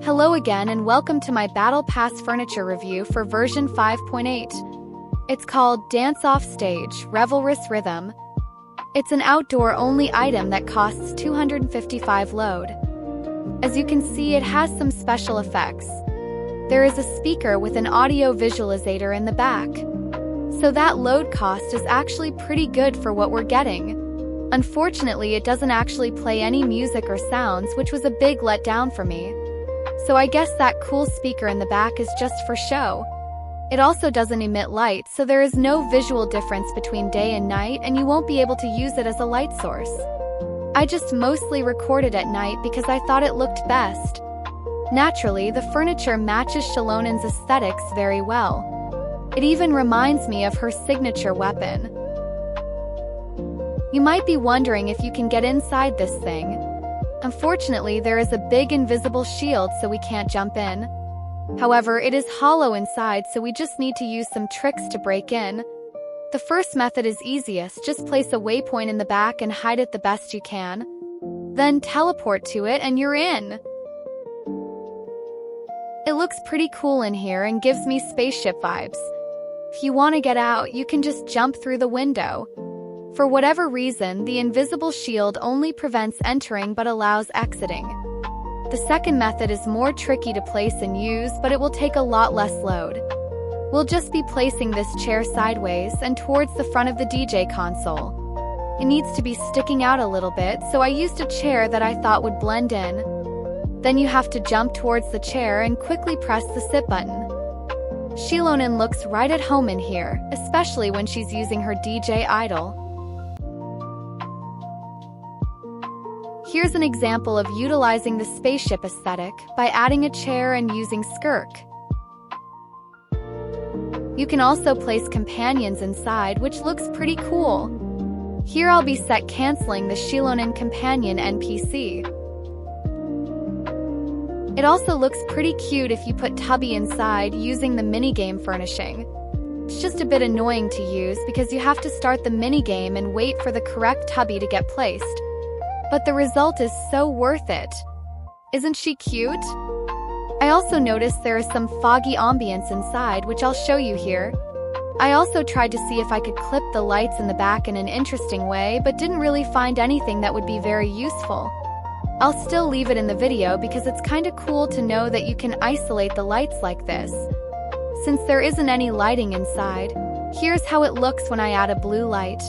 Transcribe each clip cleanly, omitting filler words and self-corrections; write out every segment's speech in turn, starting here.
Hello again and welcome to my Battle Pass furniture review for version 5.8. It's called Dance Off Stage, Revelrous Rhythm. It's an outdoor-only item that costs 255 load. As you can see, it has some special effects. There is a speaker with an audio visualizator in the back. So that load cost is actually pretty good for what we're getting. Unfortunately, it doesn't actually play any music or sounds, which was a big letdown for me. So I guess that cool speaker in the back is just for show. It also doesn't emit light, so there is no visual difference between day and night, and you won't be able to use it as a light source. I just mostly recorded at night because I thought it looked best. Naturally, the furniture matches Shalonen's aesthetics very well. It even reminds me of her signature weapon. You might be wondering if you can get inside this thing. Unfortunately, there is a big invisible shield, so we can't jump in. However, it is hollow inside, so we just need to use some tricks to break in. The first method is easiest, just place a waypoint in the back and hide it the best you can. Then teleport to it and you're in. It looks pretty cool in here and gives me spaceship vibes. If you want to get out, you can just jump through the window. For whatever reason, the invisible shield only prevents entering but allows exiting. The second method is more tricky to place and use, but it will take a lot less load. We'll just be placing this chair sideways and towards the front of the DJ console. It needs to be sticking out a little bit, so I used a chair that I thought would blend in. Then you have to jump towards the chair and quickly press the sit button. Shilonen looks right at home in here, especially when she's using her DJ idol. Here's an example of utilizing the spaceship aesthetic by adding a chair and using skirk. You can also place companions inside, which looks pretty cool. Here I'll be set canceling the Shilonen companion NPC. It also looks pretty cute if you put Tubby inside using the minigame furnishing. It's just a bit annoying to use because you have to start the minigame and wait for the correct Tubby to get placed. But the result is so worth it. Isn't she cute? I also noticed there is some foggy ambience inside, which I'll show you here. I also tried to see if I could clip the lights in the back in an interesting way, but didn't really find anything that would be very useful. I'll still leave it in the video because it's kinda cool to know that you can isolate the lights like this. Since there isn't any lighting inside, here's how it looks when I add a blue light.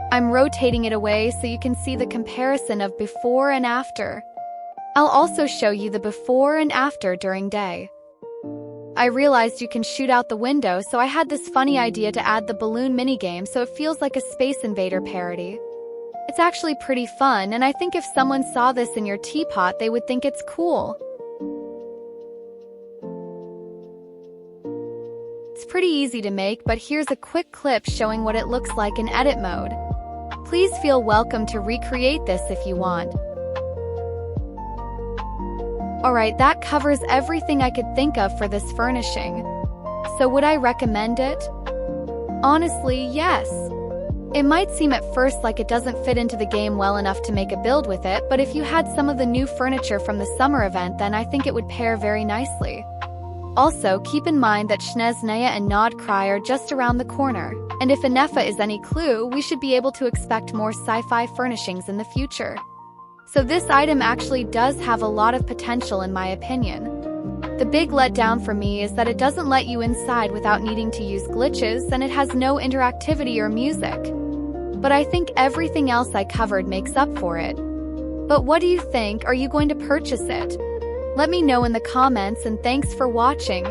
I'm rotating it away so you can see the comparison of before and after. I'll also show you the before and after during day. I realized you can shoot out the window, so I had this funny idea to add the balloon minigame so it feels like a Space Invader parody. It's actually pretty fun, and I think if someone saw this in your teapot, they would think it's cool. It's pretty easy to make, but here's a quick clip showing what it looks like in edit mode. Please feel welcome to recreate this if you want. Alright, that covers everything I could think of for this furnishing. So would I recommend it? Honestly, yes. It might seem at first like it doesn't fit into the game well enough to make a build with it, but if you had some of the new furniture from the summer event, then I think it would pair very nicely. Also, keep in mind that Sneznaya and Nodcry are just around the corner, and if Inefa is any clue, we should be able to expect more sci-fi furnishings in the future. So this item actually does have a lot of potential in my opinion. The big letdown for me is that it doesn't let you inside without needing to use glitches, and it has no interactivity or music. But I think everything else I covered makes up for it. But what do you think? Are you going to purchase it? Let me know in the comments, and thanks for watching.